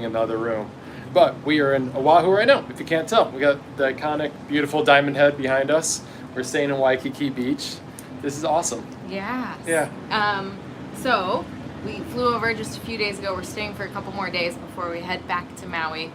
in the other room. But we are in Oahu right now, if you can't tell. We got the iconic, beautiful Diamond Head behind us. We're staying in Waikiki Beach. This is awesome. Yeah. Yeah. So we flew over just a few days ago. We're staying for a couple more days before we head back to Maui,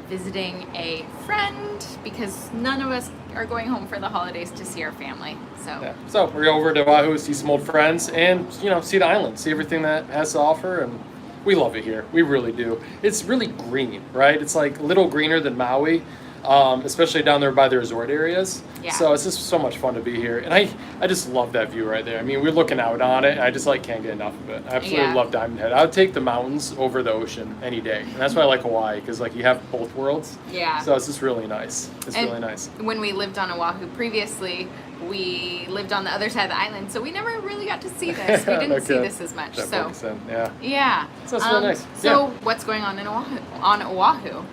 visiting a friend because none of us are going home for the holidays to see our family. So we're over to Oahu, see some old friends, and see the island, see everything that has to offer, and we love it here. We really do. It's really green, right? It's like a little greener than Maui, especially down there by the resort areas. Yeah. So it's just so much fun to be here. And I just love that view right there. I mean, we're looking out on it, and I just can't get enough of it. I absolutely love Diamond Head. I would take the mountains over the ocean any day. And that's why I like Hawaii, because you have both worlds. Yeah. So it's just really nice. Really nice. When we lived on Oahu previously, we lived on the other side of the island, so we never really got to see this. We didn't see this as much. Yeah. So it's really nice. So what's going on in Oahu?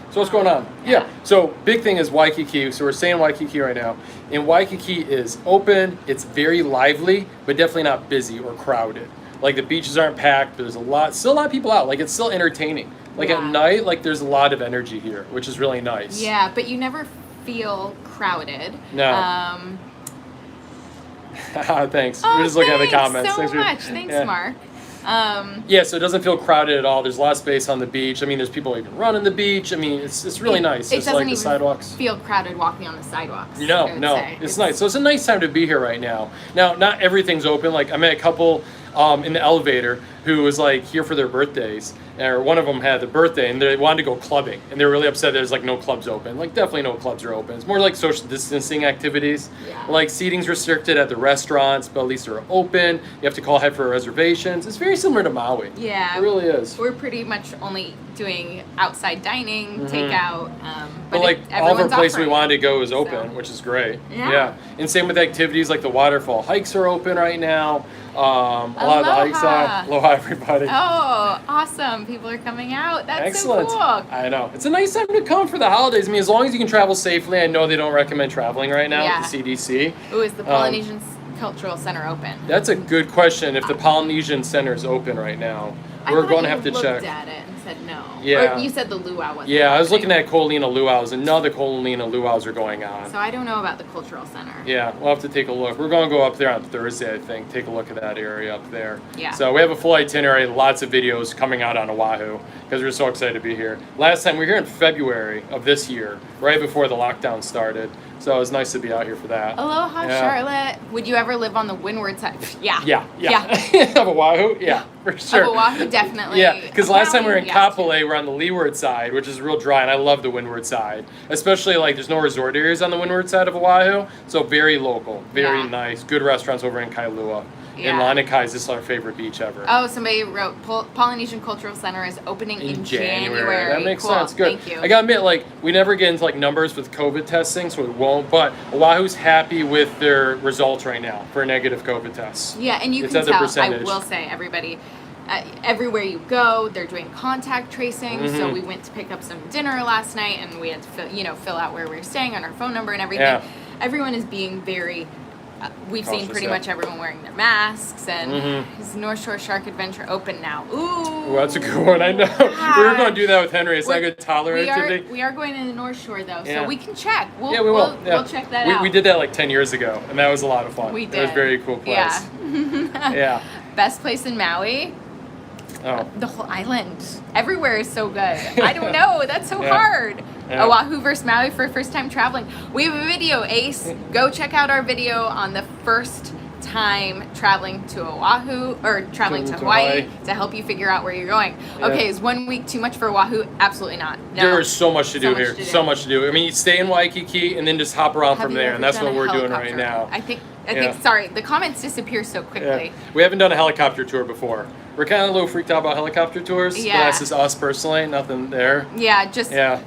So what's going on? Yeah. So big thing is Waikiki. So we're staying in Waikiki right now. And Waikiki is open. It's very lively, but definitely not busy or crowded. The beaches aren't packed. But there's still a lot of people out. It's still entertaining. At night, there's a lot of energy here, which is really nice. Yeah, but you never feel crowded. No. Thanks. We're just looking at the comments. Thanks so much. Thanks, Mark. So it doesn't feel crowded at all. There's a lot of space on the beach. I mean, there's people even running the beach. I mean, it's really nice. It doesn't even the sidewalks. feel crowded walking on the sidewalks. No, it's nice. So it's a nice time to be here right now. Now, not everything's open. I met a couple in the elevator who was here for their birthdays, or one of them had the birthday and they wanted to go clubbing, and they were really upset there's no clubs open. Definitely no clubs are open. It's more social distancing activities. Yeah. Seating's restricted at the restaurants, but at least they're open. You have to call ahead for reservations. It's very similar to Maui. Yeah. It really is. We're pretty much only doing outside dining, takeout, but all of our places we wanted to go is open, which is great. Yeah. And same with activities the waterfall hikes are open right now. A lot of the hikes are. Aloha, everybody. Oh, awesome. People are coming out. That's excellent. So cool. I know. It's a nice time to come for the holidays. I mean, as long as you can travel safely. I know they don't recommend traveling right now with the CDC. Ooh, is the Polynesian Cultural Center open? That's a good question. If the Polynesian Center is open right now, we're going to have to check. I looked at it and said no. Yeah. Or you said the luau wasn't Yeah, I was opening. looking at Kolina luau's, and none of the Kolina luau's are going on. So I don't know about the Cultural Center. Yeah, we'll have to take a look. We're going to go up there on Thursday, I think, take a look at that area up there. Yeah. So we have a full itinerary, lots of videos coming out on Oahu, because we're so excited to be here. Last time we were here in February of this year, right before the lockdown started. So it was nice to be out here for that. Aloha, Charlotte. Would you ever live on the windward side? Yeah. Of Oahu? Yeah, for sure. Of Oahu, definitely. Yeah, because last time we were in Yeah. Kapolei, we're on the leeward side, which is real dry, and I love the windward side. Especially there's no resort areas on the windward side of Oahu, so very local, very nice, good restaurants over in Kailua. And Lanikai is just our favorite beach ever. Oh, somebody wrote Polynesian Cultural Center is opening in January. That makes cool. sense. Good. Thank you. I gotta admit, we never get into numbers with COVID testing, so we won't. But Oahu's happy with their results right now for negative COVID tests. Yeah, and you it's can tell. percentage. I will say, everybody. Everywhere you go, they're doing contact tracing. So we went to pick up some dinner last night, and we had to fill out where we were staying on our phone number and everything. Yeah. Everyone is being very. We've cautious, seen pretty much everyone wearing their masks, and is North Shore Shark Adventure open now? Ooh, That's a good one. I know. We were going to do that with Henry. It's not a good toddler activity. We are going to the North Shore though, so we can check. We will. We'll check that out. We did that 10 years ago, and that was a lot of fun. We did. It was a very cool place. Yeah. Best place in Maui. Oh. The whole island. Everywhere is so good. I don't know. That's so hard. Yeah. Oahu versus Maui for first time traveling. We have a video, Ace. Go check out our video on the first time traveling to Oahu or traveling to Hawaii to help you figure out where you're going. Yeah. Okay, is 1 week too much for Oahu? Absolutely not. No. There is so much to do here. So much to do. I mean, you stay in Waikiki and then just hop around from there, and that's what we're doing right now. I think. Sorry, the comments disappear so quickly. Yeah. We haven't done a helicopter tour before. We're kind of a little freaked out about helicopter tours. Yeah. But that's just us personally. Nothing there. Yeah, just a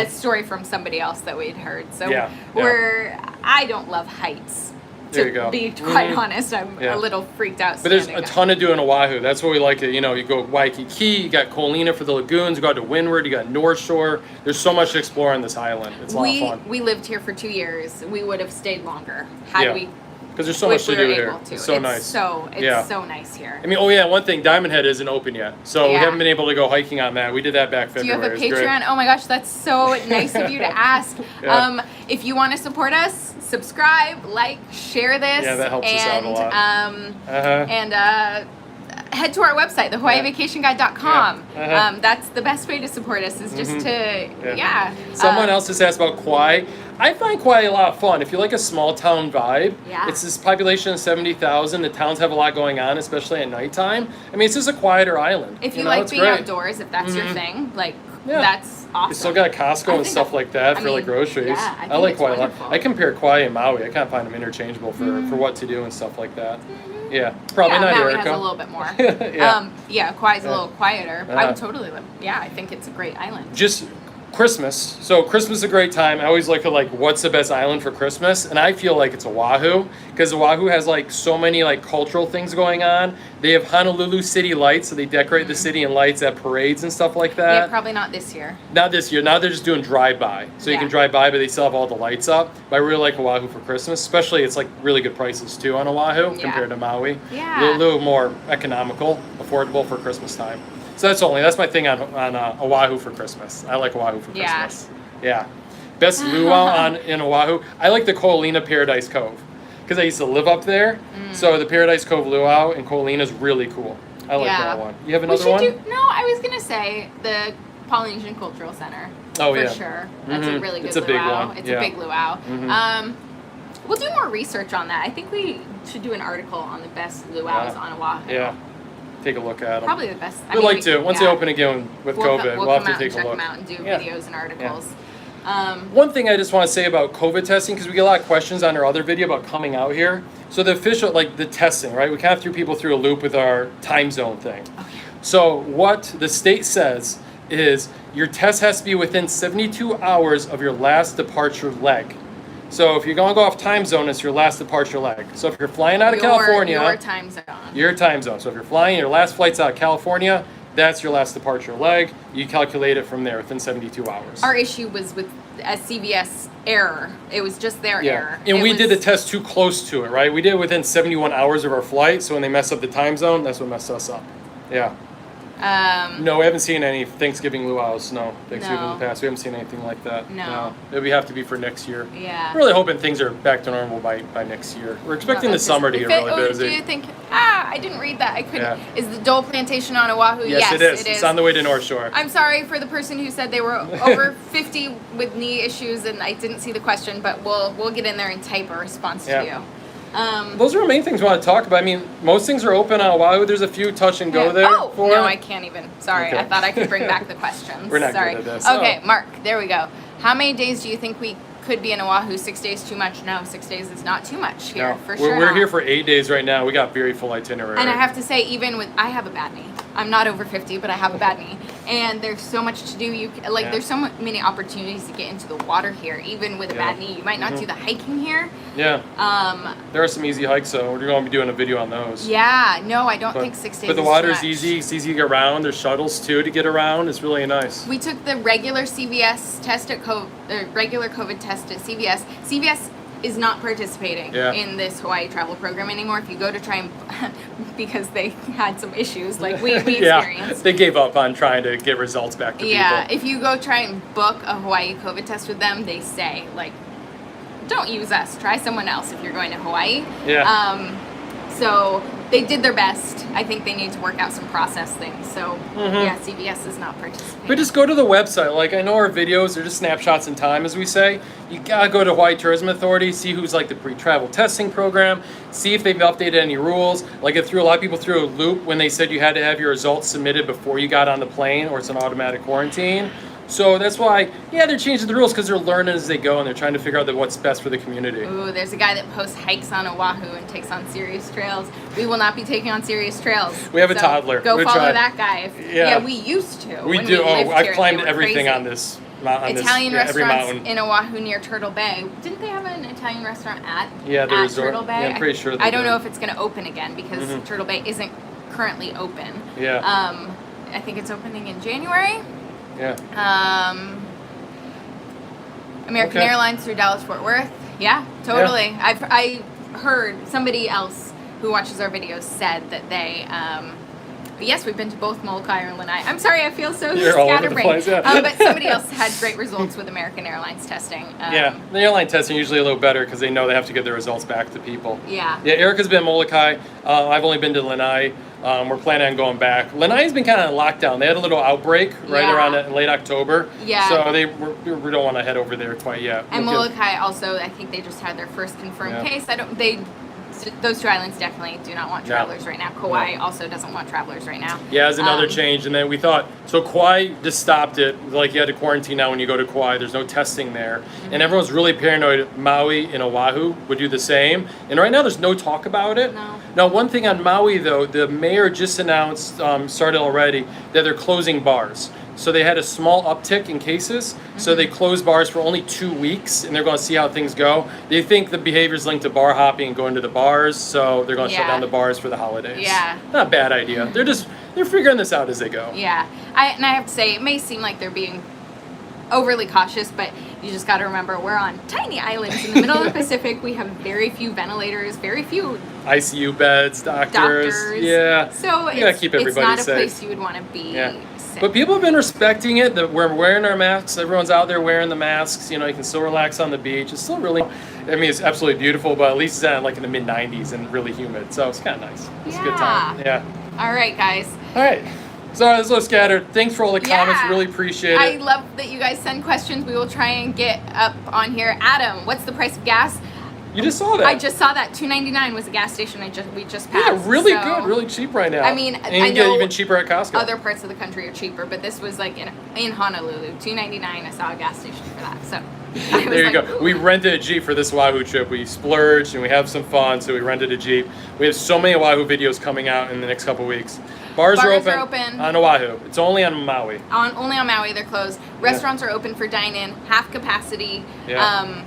story from somebody else that we'd heard. So I don't love heights. There you go. To be quite honest, I'm a little freaked out. But there's a ton to do in Oahu. That's what we like to, you go Waikiki, you got Kolina for the lagoons, you go out to Windward, you got North Shore. There's so much to explore on this island. It's a lot of fun. We lived here for 2 years. We would have stayed longer had we because there's so much to do here. It's so nice. It's so nice here. I mean, one thing, Diamond Head isn't open yet, so we haven't been able to go hiking on that. We did that back February. Do you have a Patreon? Oh my gosh, that's so nice of you to ask. If you want to support us, subscribe, like, share this. Yeah, that helps us out a lot. And head to our website, thehawaiivacationguide.com. That's the best way to support us, is just to, Someone else just asked about Kauai. I find Kauai a lot of fun. If you like a small town vibe, it's this population of 70,000. The towns have a lot going on, especially at nighttime. I mean, it's just a quieter island. If you like being outdoors, if that's your thing, like, that's awesome. You still got Costco and stuff like that for like groceries. Yeah, I like Kauai a lot. I compare Kauai and Maui. I kind of find them interchangeable for what to do and stuff like that. Yeah, probably not Maui Erica. has a little bit more. Kauai's a little quieter. I would totally live. Yeah, I think it's a great island. Just Christmas. So Christmas is a great time. I always look at like what's the best island for Christmas, and I feel like it's Oahu, because Oahu has like so many like cultural things going on. They have Honolulu city lights, so they decorate the city in lights at parades and stuff like that. Yeah, probably not this year. Not this year. Now they're just doing drive-by, so you can drive by, but they still have all the lights up. But I really like Oahu for Christmas, especially it's like really good prices too on Oahu compared to Maui. Yeah, a little more economical, affordable for Christmas time. So that's my thing on Oahu for Christmas. I like Oahu for Christmas. Yeah. Best luau in Oahu. I like the Ko'olina Paradise Cove, because I used to live up there. So the Paradise Cove luau in Ko'olina is really cool. I like that one. You have another one? I was gonna say the Polynesian Cultural Center. Oh, for sure. That's a really good luau. It's a big one. It's a big luau. We'll do more research on that. I think we should do an article on the best luau's on Oahu. Yeah. Take a look at them. Probably the best. We'd like to. Once they open again with COVID, we'll have to take a look. We'll come out and check them out and do videos and articles. One thing I just want to say about COVID testing, because we get a lot of questions on our other video about coming out here. So the official, like the testing, right? We kind of threw people through a loop with our time zone thing. So what the state says is your test has to be within 72 hours of your last departure leg. So if you're going to go off time zone, it's your last departure leg. So if you're flying out of California... Your time zone. Your time zone. So if you're flying, your last flight's out of California, that's your last departure leg. You calculate it from there within 72 hours. Our issue was with a CVS error. It was just their error. And we did the test too close to it, right? We did it within 71 hours of our flight, so when they mess up the time zone, that's what messed us up. Yeah. No, we haven't seen any Thanksgiving luau's. No, Thanksgiving in the past. We haven't seen anything like that. No. It would have to be for next year. Yeah. We're really hoping things are back to normal by next year. We're expecting the summer to get really busy. Do you think? I didn't read that. I couldn't. Is the Dole Plantation on Oahu? Yes, it is. It's on the way to North Shore. I'm sorry for the person who said they were over 50 with knee issues, and I didn't see the question, but we'll get in there and type a response to you. Those are the main things we want to talk about. I mean, most things are open on Oahu. There's a few touch and go there. No, I can't even. Sorry, I thought I could bring back the questions. We're not good at this. Okay, Mark, there we go. How many days do you think we could be in Oahu? 6 days too much? No, 6 days is not too much here, for sure. We're here for 8 days right now. We got very full itinerary. And I have to say, even with, I have a bad knee. I'm not over 50, but I have a bad knee. And there's so much to do. There's so many opportunities to get into the water here, even with a bad knee. You might not do the hiking here. Yeah. There are some easy hikes, though. We're going to be doing a video on those. Yeah. No, I don't think 6 days But the water's easy. It's easy to get around. There's shuttles, too, to get around. It's really nice. We took the regular CVS test at regular COVID test at CVS. CVS is not participating in this Hawaii travel program anymore. If you go to try and, because they had some issues like we experienced. They gave up on trying to get results back to people. Yeah, if you go try and book a Hawaii COVID test with them, they say, like, don't use us. Try someone else if you're going to Hawaii. Yeah. So they did their best. I think they need to work out some process things. So CVS is not participating. But just go to the website. Like, I know our videos are just snapshots in time, as we say. You gotta go to Hawaii Tourism Authority, see who's like the pre-travel testing program, see if they've updated any rules. Like, it threw a lot of people through a loop when they said you had to have your results submitted before you got on the plane, or it's an automatic quarantine. So that's why, they're changing the rules because they're learning as they go and they're trying to figure out what's best for the community. Ooh, there's a guy that posts hikes on Oahu and takes on serious trails. We will not be taking on serious trails. We have a toddler. Go follow that guy. We used to. We do. I've climbed everything on this mountain. Italian restaurants in Oahu near Turtle Bay. Didn't they have an Italian restaurant at the resort? Turtle Bay? Yeah, I'm pretty sure they I don't know if it's going to open again because Turtle Bay isn't currently open. Yeah. I think it's opening in January. Yeah. American Airlines through Dallas Fort Worth. Yeah, totally. Yeah. heard somebody else who watches our videos said that they. Yes, we've been to both Molokai and Lanai. I'm sorry, I feel so You're all over the scatterbrained. place, yeah. But somebody else had great results with American Airlines testing. Yeah, the airline testing usually a little better because they know they have to get their results back to people. Yeah. Yeah, Erica's been Molokai. I've only been to Lanai. We're planning on going back. Lanai's been kind of in lockdown. They had a little outbreak right around late October. Yeah. So we don't want to head over there quite yet. And Molokai also, I think they just had their first confirmed case. Those two islands definitely do not want travelers right now. Kauai also doesn't want travelers right now. Yeah, it's another change. And then we thought, so Kauai just stopped it. Like you had to quarantine now when you go to Kauai. There's no testing there. Mm-hmm. And everyone's really paranoid. Maui and Oahu would do the same. And right now there's no talk about it. No. Now, one thing on Maui, though, the mayor just announced, started already, that they're closing bars. So they had a small uptick in cases. Mm-hmm. So they closed bars for only 2 weeks, and they're going to see how things go. They think the behavior is linked to bar hopping and going to the bars, so they're going to shut down the bars for the holidays. Yeah. Not a bad idea. They're figuring this out as they go. Yeah. I have to say, it may seem like they're being overly cautious, but you just got to remember we're on tiny islands in the middle of the Pacific. We have very few ventilators, very few ICU beds, doctors. Yeah. So you gotta keep everybody it's not safe. A place you would want to be. Yeah. Sick. But people have been respecting it. That we're wearing our masks. Everyone's out there wearing the masks. You know, you can still relax on the beach. It's still really, I mean, it's absolutely beautiful. But at least it's not like in the mid 90s and really humid. So it's kind of nice. It's a good time. Yeah. All right, guys. All right. Sorry, this was scattered. Thanks for all the comments. Really appreciate it. I love that you guys send questions. We will try and get up on here. Adam, what's the price of gas? You just saw that. I just saw that. $2.99 was a gas station we just passed. Yeah, really good, really cheap right now. I mean, and you I can get know even cheaper at Costco. Other parts of the country are cheaper, but this was like in Honolulu, $2.99. I saw a gas station for that. So there you go. We rented a Jeep for this Oahu trip. We splurged and we have some fun, so we rented a Jeep. We have so many Oahu videos coming out in the next couple weeks. Bars are open on Oahu. It's only on Maui. Only on Maui, they're closed. Restaurants are open for dine-in, half capacity. Yeah.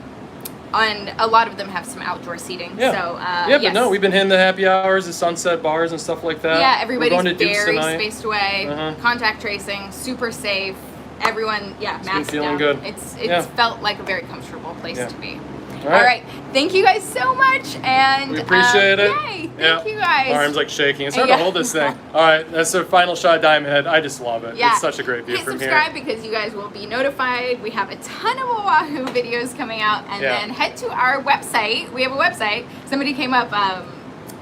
And a lot of them have some outdoor seating. Yeah. So, but no, we've been hitting the happy hours, the sunset bars and stuff like that. Yeah, everybody's very tonight. Spaced away. Contact tracing, super safe. Everyone, masked feeling down. good. It's felt like a very comfortable place to be. All right. Thank you guys so much, and we appreciate it. Yay! Thank you guys. My arm's like shaking. It's hard to hold this thing. All right, that's the final shot of Diamond Head. I just love it. It's such a great view from here. Hit subscribe because you guys will be notified. We have a ton of Oahu videos coming out, and then head to our website. We have a website. Somebody came up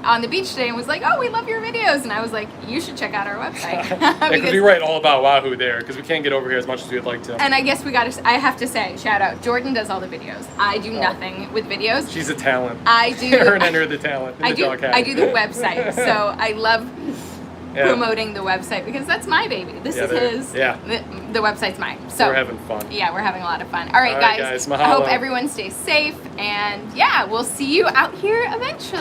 on the beach today and was like, "Oh, we love your videos," and I was like, "You should check out our website." Because we write all about Oahu there because we can't get over here as much as we'd like to. And I guess I have to say, shout out, Jordan does all the videos. I do nothing with videos. She's a talent. I do. Her and her the talent. I do the website, so I love promoting the website because that's my baby. This is his. Yeah. The website's mine. So we're having fun. Yeah, we're having a lot of fun. All right, guys. Mahalo. I hope everyone stays safe, and we'll see you out here eventually.